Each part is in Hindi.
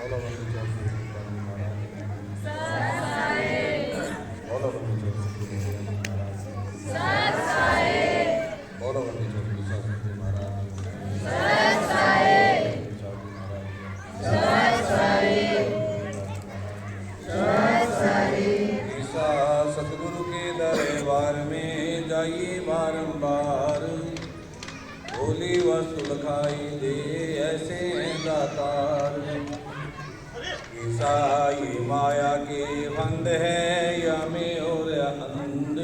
बोलो बंदी चौक तुकाराम महाराज बोलो बंदी चौक तुकाराम महाराज बोलो बंदी चौक तुकाराम महाराज ईसा सतगुरु के दरबार में जाइए बारंबार, भोली वस्तु लखाई दे ऐसे दातार। ईसाई माया के बंद है या में और अंध,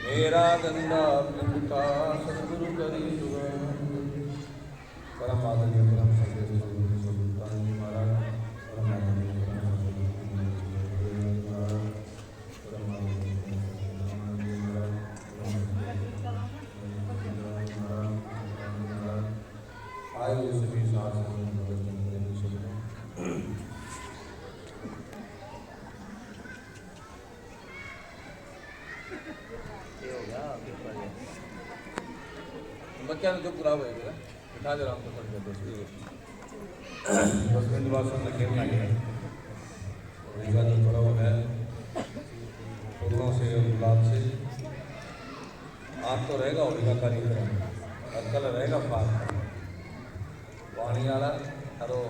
मेरा गंदा पिता सतगुरु करी सुगंध। परम आदरणीय परम सदस्य सुल्तान जी महाराज, परम आदरणीय सभी शासन बच्चा ने जो पूरा हुआ बिठा दे रहा हूँ तो पड़ गया 10 मिनट बाद सब खेलना है। और इसका जो थोड़ा वो है फूलों से और गुलाब से आज तो रहेगा होलिका कार्यक्रम और कल रहेगा पार्क पानी वाला अरो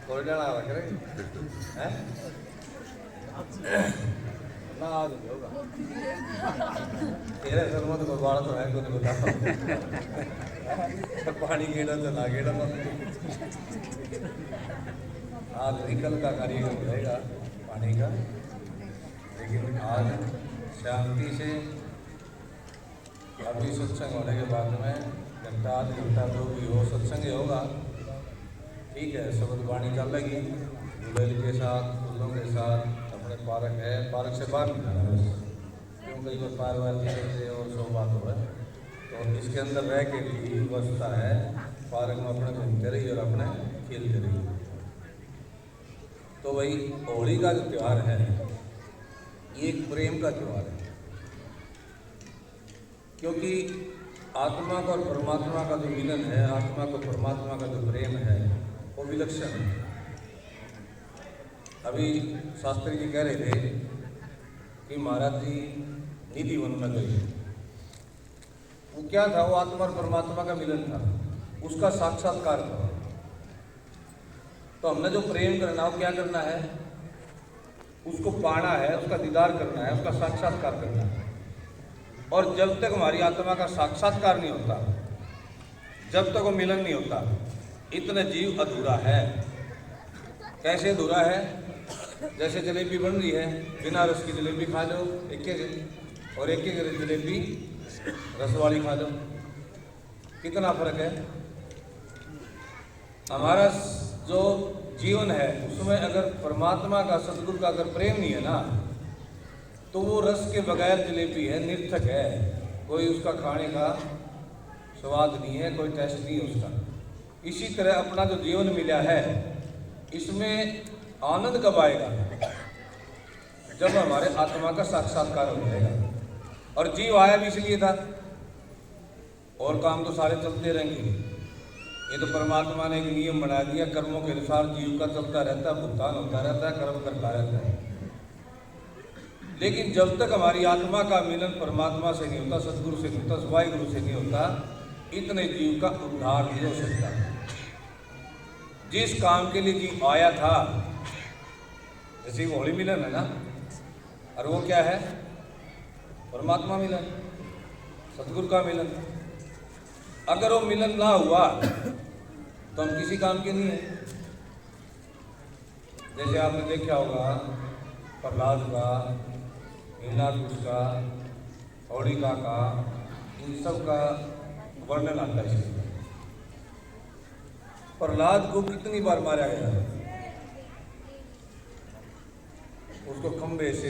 थोड़ी जाना करे हैं ना आज होगा तेरे सर में तो गुरुवारा तो है को नहीं बता पानी गेड़ा तो ना गेड़ा आज निकल का कार्यक्रम रहेगा पानी का, लेकिन आज शांति से अभी सत्संग होने के बाद में घंटा आध घंटा जो भी हो सत्संग होगा, ठीक है। शब्द वाणी चलेगी दुलेल के साथ फूलों के साथ। अपने पार्क है, पार्क से बाहर निकलना है क्यों कई बार पार वार से और सो बात हो है तो इसके अंदर रह के भी व्यवस्था है। पार्क में अपने घूमते रही और अपने खेलते रही। तो वही होली का जो त्यौहार है ये एक प्रेम का त्यौहार है, क्योंकि आत्मा का और परमात्मा का जो मिलन है, आत्मा को परमात्मा का जो प्रेम है वो विलक्षण है। अभी शास्त्री जी कह रहे थे कि महाराज जी निधि वन में गई, वो क्या था? वो आत्मा और परमात्मा का मिलन था, उसका साक्षात्कार था। तो हमने जो प्रेम करना वो क्या करना है? उसको पाना है, उसका दीदार करना है, उसका साक्षात्कार करना है। और जब तक हमारी आत्मा का साक्षात्कार नहीं होता, जब तक वो मिलन नहीं होता, इतना जीव अधूरा है। कैसे अधूरा है? जैसे जलेबी बन रही है, बिना रस की जलेबी खा लो एक और एक जलेबी रस वाली खा लो, कितना फर्क है। हमारा जो जीवन है उसमें अगर परमात्मा का, सतगुरु का अगर प्रेम नहीं है ना, तो वो रस के बगैर जलेबी है, निर्थक है। कोई उसका खाने का स्वाद नहीं है, कोई टेस्ट नहीं है उसका। इसी तरह अपना जो जीवन मिला है इसमें आनंद कब आएगा? जब हमारे आत्मा का साक्षात्कार हो जाएगा। और जीव आया भी इसलिए था, और काम तो सारे चलते रहेंगे। ये तो परमात्मा ने एक नियम बना दिया, कर्मों के अनुसार जीव का चलता रहता है, भुगतान होता रहता है, कर्म करता रहता है। लेकिन जब तक हमारी आत्मा का मिलन परमात्मा से नहीं होता, सतगुरु से नहीं होता, वाहिगुरु से नहीं होता, इतने जीव का उद्धार नहीं हो सकता। जिस काम के लिए जीव आया था, जैसे होली मिलन है ना, और वो क्या है? परमात्मा मिलन, सतगुरु का मिलन। अगर वो मिलन ना हुआ तो हम किसी काम के नहीं है। जैसे आपने देखा होगा प्रहलाद का, हिरणाकुश का, होलिका का, इन सब का वर्णन आता है। प्रहलाद को कितनी बार मारा गया? उसको खंबे से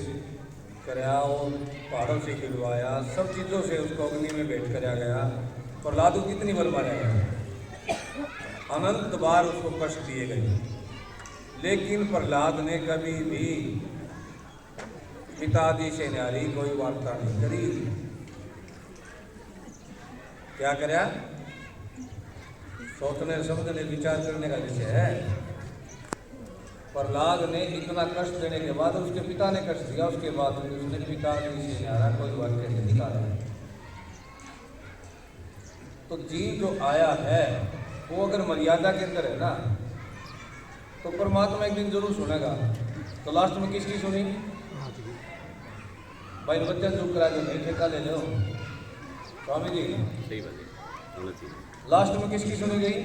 कराया और पहाड़ों से गिरवाया, सब चीज़ों से उसको अग्नि में भेंट कराया गया। प्रहलाद को कितनी बार मारा गया? अनंत बार उसको कष्ट दिए गए, लेकिन प्रहलाद ने कभी भी पिताजी से न्यारी कोई वार्ता नहीं करी। क्या कराया? सोचने समझने विचार करने का विषय है। प्रहलाद ने इतना कष्ट देने के बाद उसके पिता ने कष्ट दिया, उसके बाद उसने पिता जी से नारा कोई वाक्य नहीं निकाला। तो जीव जो आया है वो अगर मर्यादा के अंदर है ना तो परमात्मा एक दिन जरूर सुनेगा। तो लास्ट में किसकी सुनी? भाई बच्चा चुप करा दो, नहीं ठेका ले लो स्वामी जी, सही बात है। लास्ट में किसकी सुनी गई?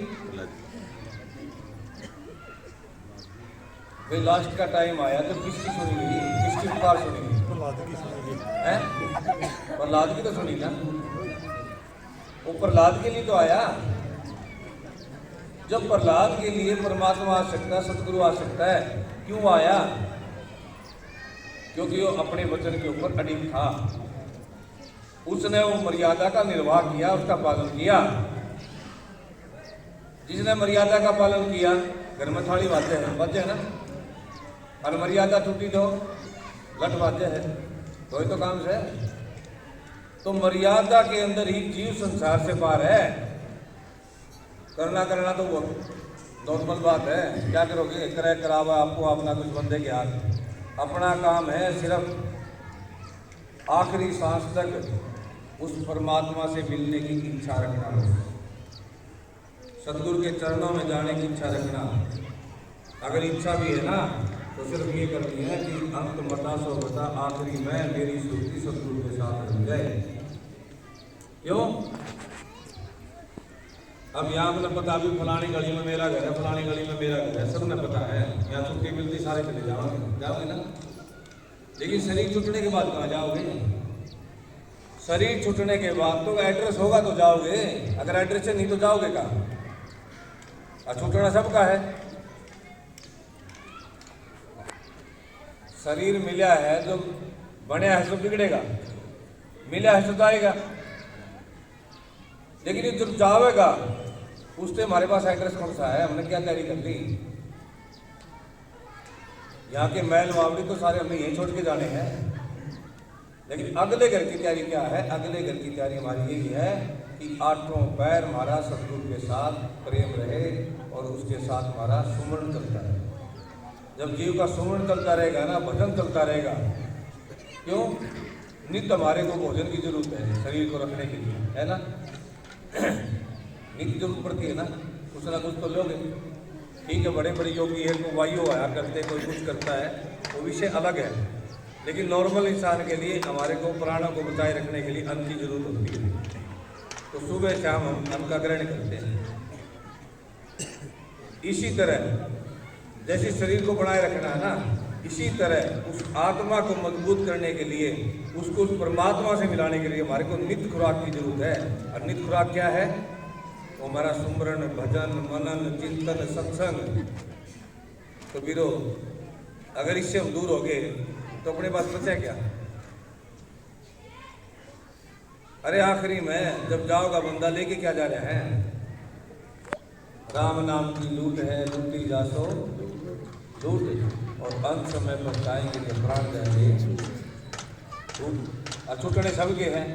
भाई लास्ट का टाइम आया तो किसकी सुनी गई? किसकी पुकार सुनी गई? प्रहलाद की सुनी गई। प्रहलाद की तो सुनी ना, वो प्रहलाद के लिए तो आया। जब प्रहलाद के लिए परमात्मा आ सकता, सतगुरु आ सकता है, क्यों आया? क्योंकि वो अपने वचन के ऊपर अडिग था। उसने वो मर्यादा का निर्वाह किया, उसका पालन किया। जिसने मर्यादा का पालन किया, घर में थाली बातें है ना, और मर्यादा टूटी तो लट बातें है, तो ही तो काम से। तो मर्यादा के अंदर ही जीव संसार से पार है। करना तो वो नॉर्मल बात है, क्या करोगे? क्रय करावा आपको अपना कुछ बंदे के हाथ। अपना काम है सिर्फ आखिरी सांस तक उस परमात्मा से मिलने की इच्छा रखना, सतगुरु के चरणों में जाने की इच्छा रखना। अगर इच्छा भी है ना तो सिर्फ ये करनी है कि अंत मता सो बता आखिरी में मेरी सुर्ती सतगुरु के साथ रह जाए। क्यों? अब यहाँ मतलब पता अभी फलानी गली में मेरा घर है, फलानी गली में मेरा घर है, सब ने पता है। यहाँ छुट्टी मिलती सारे चले जाओगे ना, लेकिन शरीर छूटने के बाद कहाँ जाओगे? शरीर छूटने के बाद तो एड्रेस होगा तो जाओगे, अगर एड्रेस है नहीं तो जाओगे कहाँ? और छूटना सबका है। शरीर मिला है, जो बने है तो बिगड़ेगा, मिला है तो आएगा, लेकिन जब जाएगा उससे हमारे पास एड्रेस कौन सा है? हमने क्या तैयारी कर ली? यहाँ के महल वावड़ी तो सारे हमने यहीं छोड़ के जाने हैं, लेकिन अगले घर की तैयारी क्या है? अगले घर की तैयारी हमारी यही है कि आठों पैर हमारा सतगुरु के साथ प्रेम रहे और उसके साथ हमारा सुमरण चलता रहे। जब जीव का सुमरण चलता रहेगा ना, भजन चलता रहेगा। क्यों? नित्य हमारे को भोजन की जरूरत है शरीर को रखने के लिए, है ना? नित्य जरूरत पड़ती है ना, कुछ ना कुछ तो लोगे। ठीक है, बड़े बड़े योगी है, कोई वायु आया करते, कोई कुछ करता है, वो विषय अलग है। लेकिन नॉर्मल इंसान के लिए हमारे को प्राणों को बचाए रखने के लिए अन्न की जरूरत होती है। तो सुबह शाम हम अन्न का ग्रहण करते हैं। इसी तरह जैसे शरीर को बनाए रखना है ना, इसी तरह उस आत्मा को मजबूत करने के लिए, उसको उस परमात्मा से मिलाने के लिए हमारे को नित्य खुराक की जरूरत है। और नित्य खुराक क्या है? वो हमारा सुमरण, भजन, मनन, चिंतन, सत्संग। तो वीरो, अगर इससे हम दूर हो गए तो अपने पास बचा क्या? अरे आखिरी में जब जाओगा बंदा लेके क्या जा रहा है? राम नाम की लूट है, लूटी जासो लूट, और अंत समय पर जाएंगे जब प्राण जाएंगे छूट। और छूटने सबके हैं।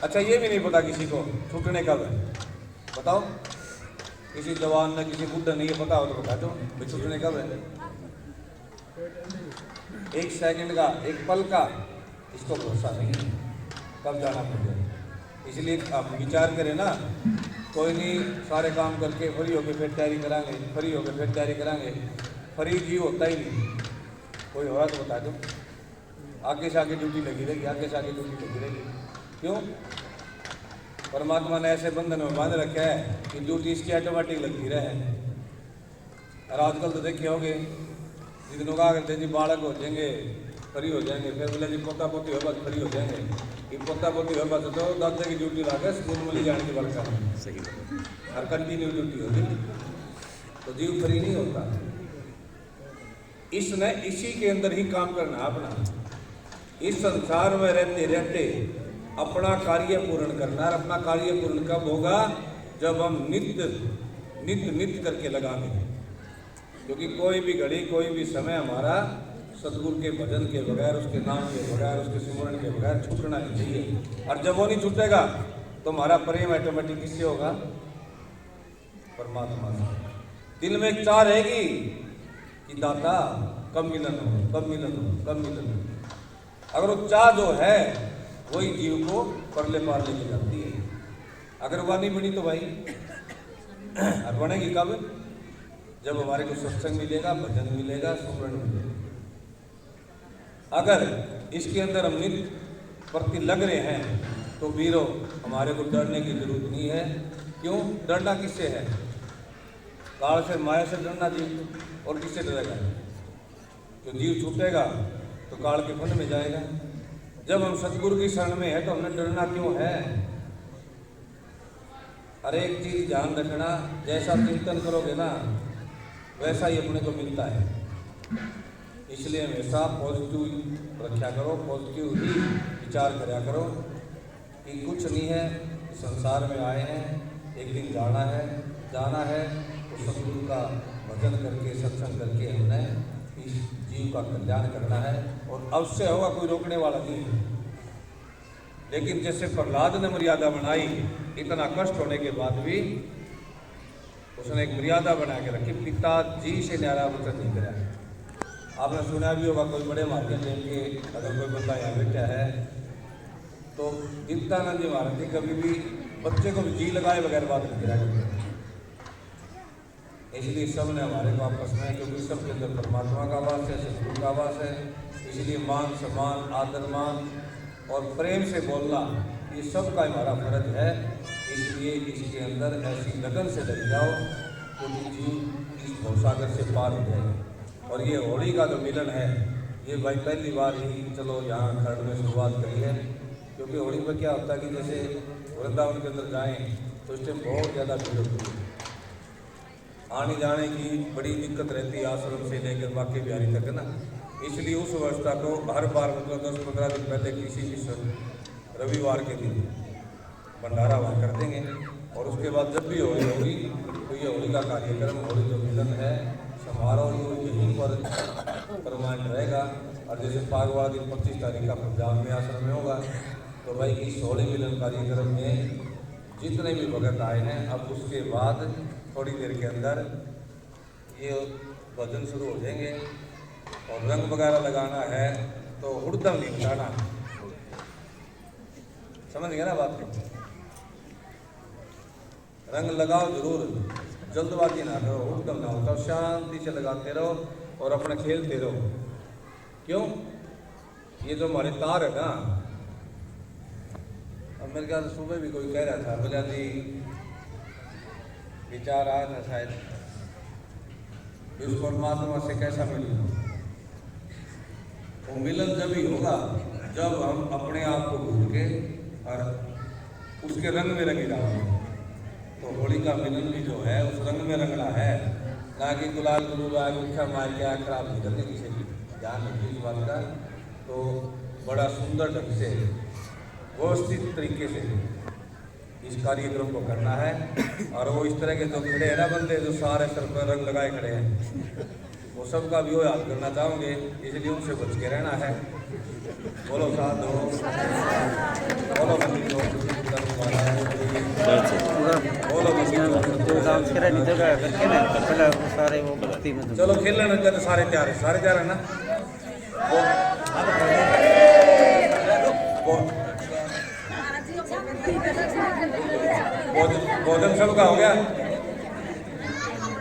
अच्छा, ये भी नहीं पता किसी को छूटने कब है, बताओ? किसी जवान ने, किसी बुढ़ा नहीं पता हो तो बता दो भाई छूटने कब है। एक सेकंड का, एक पल का इसको भरोसा नहीं कब जाना पड़ेगा। इसलिए आप विचार करें ना, कोई नहीं सारे काम करके फ्री होकर फिर तैयारी कराएंगे, फ्री होकर फिर तैयारी कराएंगे। फ्री जीव होता ही नहीं। कोई हो रहा तो बता दो। आगे से आगे ड्यूटी लगी रहेगी, आगे से आगे ड्यूटी लगी रहेगी। क्यों? परमात्मा ने ऐसे बंधन में बांध रखा है कि ड्यूटी इसकी ऑटोमेटिक लगती रहे। और आजकल तो देखे होंगे, जितनों का करते जी बालक हो जाएंगे, फ्री हो जाएंगे, फिर बोले जी पोता पोती हो बस फ्री हो जाएंगे। कि पोता पोती हो बस तो दादा की ड्यूटी ला के स्कूल में ले जाने की बात कर, सही और कंटिन्यू ड्यूटी होगी, तो जीव फ्री नहीं होता। इसने इसी के अंदर ही काम करना अपना, इस संसार में रहते रहते अपना कार्य पूर्ण करना। और अपना कार्य पूर्ण कब होगा? जब हम नित्य नित्य नित्य करके लगाएंगे। क्योंकि कोई भी घड़ी, कोई भी समय हमारा सतगुरु के भजन के बगैर, उसके नाम के बगैर, उसके सुमरण के बगैर छूटना नहीं चाहिए। और जब वो नहीं छूटेगा तो हमारा प्रेम ऑटोमेटिक किससे होगा? परमात्मा से। दिल में एक चाह रहेगी कि दाता कब मिलन हो, कब मिलन हो, कब मिलन हो। अगर वो चाह जो है वही जीव को परले पार लेके जाती है। अगर वह नहीं बनी तो भाई और बनेगी कब? जब हमारे को सत्संग मिलेगा, भजन मिलेगा, सुमरन मिलेगा। अगर इसके अंदर हम नित्य प्रति लग रहे हैं तो वीरों हमारे को डरने की जरूरत नहीं है। क्यों डरना? किससे है? काल से, माया से डरना जीव, और किससे डरेगा? जो जीव छूटेगा तो काल के फन में जाएगा। जब हम सतगुरु की शरण में है तो हमें डरना क्यों है? हर एक चीज ध्यान रखना, जैसा चिंतन करोगे ना वैसा ही अपने को मिलता है। इसलिए हमेशा पॉजिटिव रखा करो, पॉजिटिव ही विचार करा करो कि कुछ नहीं है, इस संसार में आए हैं, एक दिन जाना है तो सतगुरु का भजन करके, सत्संग करके हमने इस जीव का कल्याण करना है और अवश्य होगा, कोई रोकने वाला नहीं है। लेकिन जैसे प्रहलाद ने मर्यादा बनाई, इतना कष्ट होने के बाद भी उसने एक मर्यादा बना के रखी, पिताजी से न्यारा वचन नहीं करा। आपने सुना भी होगा, कोई बड़े माध्यम लेके अगर कोई बंदा यहाँ बैठा है तो दीप्तानंद जी महाराज जी कभी भी बच्चे को भी जी लगाए बगैर बात नहीं करा। इसलिए सब ने हमारे को आपस में, क्योंकि सबके अंदर परमात्मा का वास है, सतगुरु का वास है, इसलिए मान, सम्मान, आदर, मान और प्रेम से बोलना ये सब का हमारा फर्ज है। इसलिए इसके अंदर ऐसी लगन से लग जाओ क्योंकि जीव इस भवसागर से पार हो जाएगा। और ये होली का जो मिलन है ये भाई पहली बार ही चलो यहाँ खर्ड में शुरुआत करी है। क्योंकि होली में क्या होता है कि जैसे वृंदावन के अंदर जाएँ तो इस टाइम बहुत ज़्यादा भीड़ होती है, आने जाने की बड़ी दिक्कत रहती है, आश्रम से लेकर बाकी बिहारी तक है ना। इसलिए उस व्यवस्था को हर बार मतलब 10-15 दिन पहले किसी भी रविवार के दिन भंडारा वहाँ कर देंगे और उसके बाद जब भी होली होगी तो ये होली का कार्यक्रम, होली जो मिलन है समारोह यहीं पर परमानेंट रहेगा। और जैसे फागवा दिन 25 तारीख का पंजाब में आश्रम में होगा तो भाई इस होली मिलन कार्यक्रम में जितने भी भगत आए हैं अब उसके बाद थोड़ी देर के अंदर ये भजन शुरू हो जाएंगे और रंग वगैरह लगाना है तो हुड़दम नहीं उठाना, समझ गया ना बात को? रंग लगाओ जरूर, जल्दबाजी ना करो, हुड़दम ना हो, तो शांति से लगाते रहो और अपना खेलते रहो। क्यों? ये जो हमारे तार है ना, अब मेरे ख्याल सुबह भी कोई कह रहा था, बोला जी विचार आया ना शायद इस परमात्मा से कैसा मिलना। वो मिलन जब ही होगा जब हम अपने आप को भूल के और उसके रंग में रंगे जाएंगे। तो होली का मिलन भी जो है उस रंग में रंगना है, ना कि गुलाल गुलाल गुच्छा मार के खराब नहीं करने किसी की। ध्यान रखिए इस बात का। तो बड़ा सुंदर ढंग से व्यवस्थित तरीके से इस कार्यक्रम को करना है। और वो इस तरह के जो खड़े हैं ना बंदे, जो सारे सर पर रंग लगाए खड़े हैं, वो सबका भी वो याद करना चाहोगे, इसलिए उनसे बच के रहना है। बोलो साथ हो, बोलो मंदिर हो, चलो खेलने लग सारे तैयार है ना। भोजन सबका हो गया।